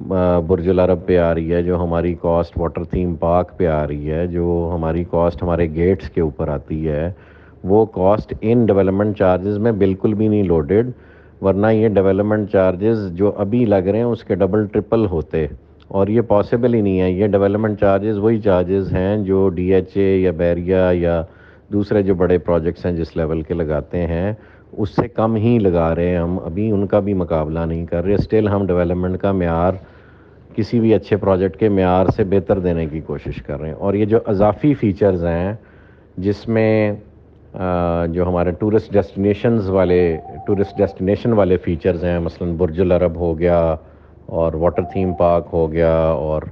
برج العرب پہ آ رہی ہے، جو ہماری کاسٹ واٹر تھیم پارک پہ آ رہی ہے، جو ہماری کاسٹ ہمارے گیٹس کے اوپر آتی ہے، وہ کاسٹ ان ڈیولپمنٹ چارجز میں بالکل بھی نہیں لوڈڈ، ورنہ یہ ڈیولپمنٹ چارجز جو ابھی لگ رہے ہیں اس کے ڈبل ٹرپل ہوتے، اور یہ پاسبل ہی نہیں ہے۔ یہ ڈیولپمنٹ چارجز وہی چارجز ہیں جو ڈی ایچ اے یا بیریا یا دوسرے جو بڑے پروجیکٹس ہیں جس لیول کے لگاتے ہیں، اس سے کم ہی لگا رہے ہیں ہم، ابھی ان کا بھی مقابلہ نہیں کر رہے۔ اسٹل ہم ڈیولپمنٹ کا معیار کسی بھی اچھے پروجیکٹ کے معیار سے بہتر دینے کی کوشش کر رہے ہیں، اور یہ جو اضافی فیچرز ہیں جس میں جو ہمارے ٹورسٹ ڈیسٹینیشن والے فیچرز ہیں، مثلا برج العرب ہو گیا اور واٹر تھیم پارک ہو گیا اور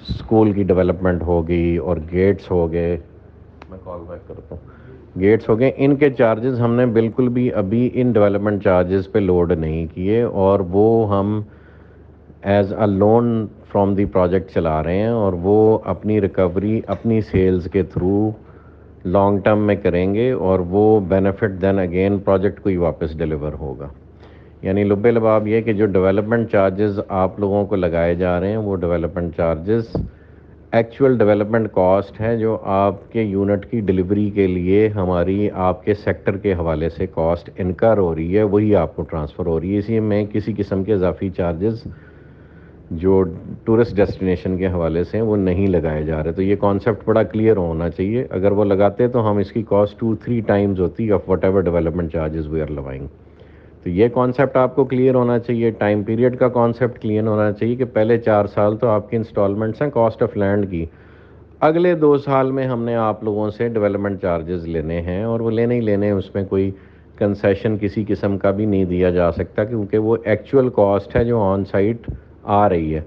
اسکول کی ڈیولپمنٹ ہو گئی اور گیٹس ہو گئے، میں کال بیک کرتا ہوں، گیٹس ہو گئے، ان کے چارجز ہم نے بالکل بھی ابھی ان ڈیولپمنٹ چارجز پہ لوڈ نہیں کیے، اور وہ ہم as a loan from the project چلا رہے ہیں، اور وہ اپنی ریکوری اپنی سیلز کے تھرو لانگ ٹرم میں کریں گے، اور وہ بینیفٹ دین اگین پروجیکٹ کو ہی واپس ڈیلیور ہوگا۔ یعنی لب لباب یہ کہ جو ڈیولپمنٹ چارجز آپ لوگوں کو لگائے جا رہے ہیں، وہ development charges actual development cost ہے جو آپ کے یونٹ کی ڈلیوری کے لیے ہماری آپ کے سیکٹر کے حوالے سے کاسٹ انکر ہو رہی ہے، وہی آپ کو ٹرانسفر ہو رہی ہے۔ اسی میں کسی قسم کے اضافی چارجز جو ٹورسٹ ڈیسٹینیشن کے حوالے سے ہیں وہ نہیں لگائے جا رہے۔ تو یہ کانسیپٹ بڑا کلیئر ہونا چاہیے، اگر وہ لگاتے تو ہم اس کی کاسٹ 2-3 ٹائمز ہوتی of whatever development charges we are levying. تو یہ کانسیپٹ آپ کو کلیئر ہونا چاہیے، ٹائم پیریڈ کا کانسیپٹ کلیئر ہونا چاہیے کہ پہلے 4 سال تو آپ کی انسٹالمنٹس ہیں کاسٹ آف لینڈ کی، اگلے 2 سال میں ہم نے آپ لوگوں سے ڈیولپمنٹ چارجز لینے ہیں، اور وہ لینے ہی لینے، اس میں کوئی کنسیشن کسی قسم کا بھی نہیں دیا جا سکتا، کیونکہ وہ ایکچوئل کاسٹ ہے جو آن سائٹ آ رہی ہے۔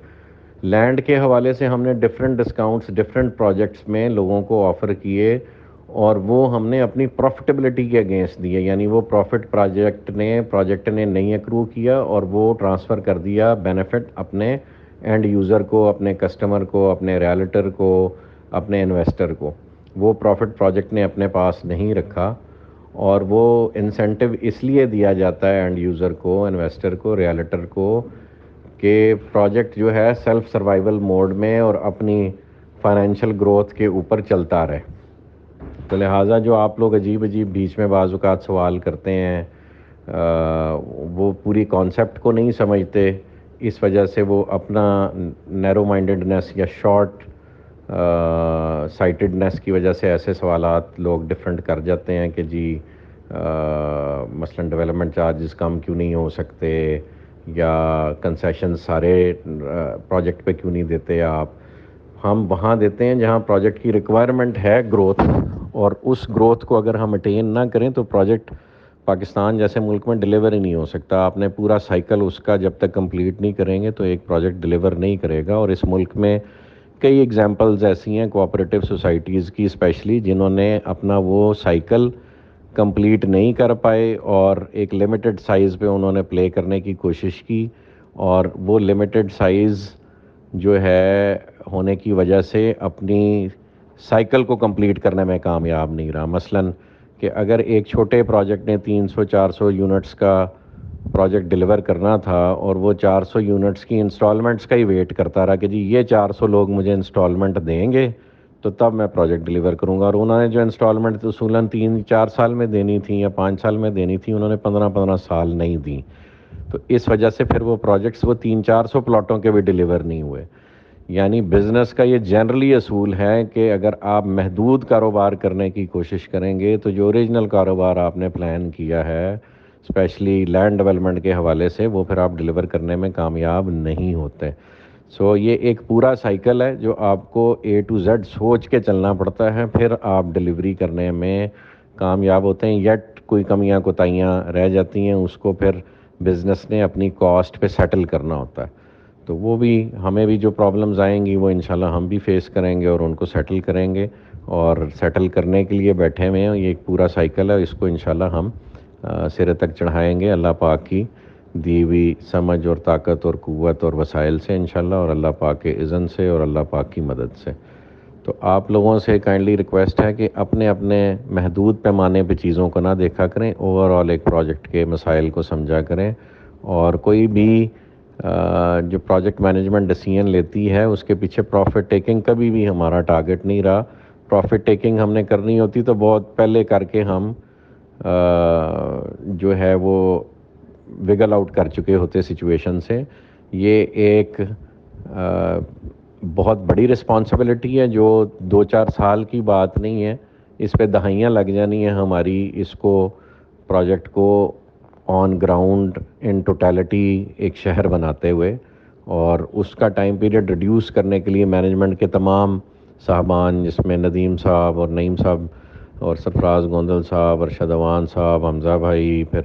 لینڈ کے حوالے سے ہم نے ڈفرینٹ ڈسکاؤنٹس ڈفرینٹ پروجیکٹس میں لوگوں کو آفر کیے، اور وہ ہم نے اپنی پروفٹیبلٹی کے اگینسٹ دیے، یعنی وہ پروفٹ پروجیکٹ نے نہیں اکرو کیا، اور وہ ٹرانسفر کر دیا بینیفٹ اپنے اینڈ یوزر کو، اپنے کسٹمر کو، اپنے ریالٹر کو، اپنے انویسٹر کو۔ وہ پروفٹ پروجیکٹ نے اپنے پاس نہیں رکھا، اور وہ انسینٹیو اس لیے دیا جاتا ہے اینڈ یوزر کو، انویسٹر کو، ریالٹر کو، کہ پروجیکٹ جو ہے سیلف سروائیول موڈ میں اور اپنی فائنینشیل گروتھ کے اوپر چلتا رہے۔ تو لہٰذا جو آپ لوگ عجیب بیچ میں بعض اوقات سوال کرتے ہیں، وہ پوری کانسیپٹ کو نہیں سمجھتے، اس وجہ سے وہ اپنا نیرو مائنڈڈنیس یا شارٹ سائٹڈنیس کی وجہ سے ایسے سوالات لوگ ڈیفرنٹ کر جاتے ہیں کہ جی مثلا ڈیولپمنٹ چارجز کم کیوں نہیں ہو سکتے، یا کنسیشن سارے پروجیکٹ پہ کیوں نہیں دیتے آپ۔ ہم وہاں دیتے ہیں جہاں پروجیکٹ کی ریکوائرمنٹ ہے گروتھ، اور اس گروتھ کو اگر ہم اٹین نہ کریں تو پروجیکٹ پاکستان جیسے ملک میں ڈیلیور ہی نہیں ہو سکتا۔ آپ نے پورا سائیکل اس کا جب تک کمپلیٹ نہیں کریں گے تو ایک پروجیکٹ ڈیلیور نہیں کرے گا، اور اس ملک میں کئی ایگزامپلز ایسی ہیں کوآپریٹیو سوسائٹیز کی اسپیشلی، جنہوں نے اپنا وہ سائیکل کمپلیٹ نہیں کر پائے، اور ایک لمیٹڈ سائز پہ انہوں نے پلے کرنے کی کوشش کی، اور وہ لمیٹڈ سائز جو ہے ہونے کی وجہ سے اپنی سائیکل کو کمپلیٹ کرنے میں کامیاب نہیں رہا۔ مثلاً کہ اگر ایک چھوٹے پروجیکٹ نے 300-400 یونٹس کا پروجیکٹ ڈیلیور کرنا تھا، اور وہ 400 یونٹس کی انسٹالمنٹس کا ہی ویٹ کرتا رہا کہ جی یہ 400 لوگ مجھے انسٹالمنٹ دیں گے تو تب میں پروجیکٹ ڈیلیور کروں گا، اور انہوں نے جو انسٹالمنٹ اصولاً 3-4 سال میں دینی تھیں یا 5 سال میں دینی تھیں، انہوں نے 15 سال نہیں دیں، تو اس وجہ سے پھر وہ پروجیکٹس وہ 300-400 پلاٹوں کے بھی ڈیلیور نہیں ہوئے۔ یعنی بزنس کا یہ جنرلی اصول ہے کہ اگر آپ محدود کاروبار کرنے کی کوشش کریں گے تو جو اوریجنل کاروبار آپ نے پلان کیا ہے اسپیشلی لینڈ ڈیولپمنٹ کے حوالے سے، وہ پھر آپ ڈیلیور کرنے میں کامیاب نہیں ہوتے۔ سو یہ ایک پورا سائیکل ہے جو آپ کو A to Z سوچ کے چلنا پڑتا ہے، پھر آپ ڈیلیوری کرنے میں کامیاب ہوتے ہیں، یٹ کوئی کمیاں کوتاہیاں رہ جاتی ہیں، اس کو پھر بزنس نے اپنی کاسٹ پہ سیٹل کرنا ہوتا ہے۔ تو وہ بھی ہمیں بھی جو پرابلمز آئیں گی وہ انشاءاللہ ہم بھی فیس کریں گے اور ان کو سیٹل کریں گے، اور سیٹل کرنے کے لیے بیٹھے ہوئے ہیں۔ یہ ایک پورا سائیکل ہے، اس کو انشاءاللہ ہم سرے تک چڑھائیں گے اللہ پاک کی دی ہوئی سمجھ اور طاقت اور قوت اور وسائل سے انشاءاللہ، اور اللہ پاک کے اذن سے اور اللہ پاک کی مدد سے۔ تو آپ لوگوں سے کائنڈلی ریکویسٹ ہے کہ اپنے اپنے محدود پیمانے پہ چیزوں کو نہ دیکھا کریں، اوور آل ایک پروجیکٹ کے مسائل کو سمجھا کریں، اور کوئی بھی جو پروجیکٹ مینجمنٹ ڈیسیژن لیتی ہے اس کے پیچھے پروفٹ ٹیکنگ کبھی بھی ہمارا ٹارگٹ نہیں رہا. پروفٹ ٹیکنگ ہم نے کرنی ہوتی تو بہت پہلے کر کے ہم جو ہے وہ وگل آؤٹ کر چکے ہوتے سچویشن سے. یہ ایک بہت بڑی رسپانسبلٹی ہے جو 2-4 سال کی بات نہیں ہے, اس پہ دہائیاں لگ جانی ہیں ہماری اس کو پروجیکٹ کو آن گراؤنڈ ان ٹوٹیلٹی ایک شہر بناتے ہوئے, اور اس کا ٹائم پیریڈ ریڈیوس کرنے کے لیے مینجمنٹ کے تمام صاحبان جس میں ندیم صاحب اور نعیم صاحب اور سرفراز گوندل صاحب, ارشد اوان صاحب, حمزہ بھائی, پھر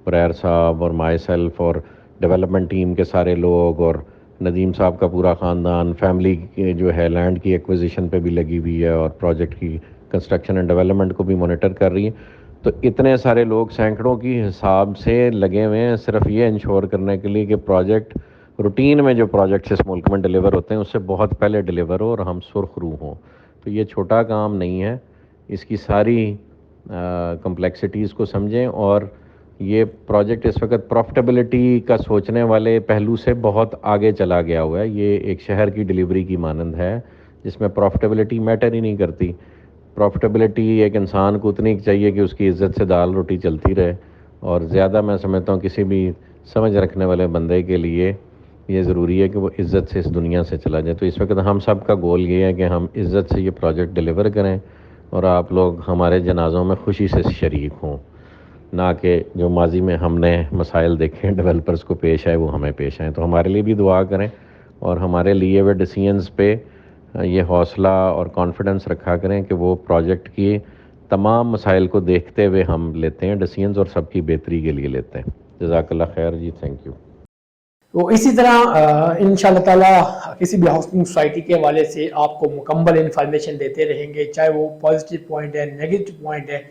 پریر صاحب اور مائی سیلف اور ڈیولپمنٹ ٹیم کے سارے لوگ اور ندیم صاحب کا پورا خاندان, فیملی جو ہے لینڈ کی ایکوزیشن پہ بھی لگی ہوئی ہے اور پروجیکٹ کی کنسٹرکشن اینڈ ڈیولپمنٹ کو بھی مانیٹر کر رہی ہے. تو اتنے سارے لوگ سینکڑوں کی حساب سے لگے ہوئے ہیں صرف یہ انشور کرنے کے لیے کہ پروجیکٹ روٹین میں جو پروجیکٹس اس ملک میں ڈیلیور ہوتے ہیں اس سے بہت پہلے ڈیلیور ہو اور ہم سرخ روح ہوں. تو یہ چھوٹا کام نہیں ہے, اس کی ساری کمپلیکسٹیز کو سمجھیں. اور یہ پروجیکٹ اس وقت پروفٹیبلٹی کا سوچنے والے پہلو سے بہت آگے چلا گیا ہوا ہے. یہ ایک شہر کی ڈیلیوری کی مانند ہے جس میں پروفٹیبلٹی میٹر ہی نہیں کرتی. پروفٹیبلٹی ایک انسان کو اتنی چاہیے کہ اس کی عزت سے دال روٹی چلتی رہے, اور زیادہ میں سمجھتا ہوں کسی بھی سمجھ رکھنے والے بندے کے لیے یہ ضروری ہے کہ وہ عزت سے اس دنیا سے چلا جائے. تو اس وقت ہم سب کا گول یہ ہے کہ ہم عزت سے یہ پروجیکٹ ڈیلیور کریں اور آپ لوگ ہمارے جنازوں میں خوشی سے شریک ہوں, نہ کہ جو ماضی میں ہم نے مسائل دیکھے ڈیولپرز کو پیش آئے وہ ہمیں پیش آئیں. تو ہمارے لیے بھی دعا کریں اور ہمارے لیے وہ ڈیسیژنز پہ یہ حوصلہ اور کانفیڈنس رکھا کریں کہ وہ پروجیکٹ کی تمام مسائل کو دیکھتے ہوئے ہم لیتے ہیں ڈیسیژنز اور سب کی بہتری کے لیے لیتے ہیں. جزاک اللہ خیر جی, تھینک یو. تو اسی طرح انشاءاللہ تعالی کسی بھی ہاؤسنگ سوسائٹی کے حوالے سے آپ کو مکمل انفارمیشن دیتے رہیں گے, چاہے وہ پازیٹیو پوائنٹ ہے, نیگیٹو پوائنٹ ہے,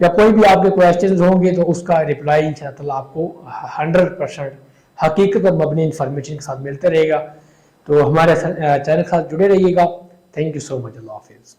یا کوئی بھی آپ کے کویسچنز ہوں گے تو اس کا رپلائی انشاءاللہ تعالی آپ کو 100% حقیقت پر مبنی انفارمیشن کے ساتھ ملتا رہے گا. تو ہمارے چینل کے ساتھ جڑے رہیے گا. تھینک یو سو مچ. اللہ حافظ.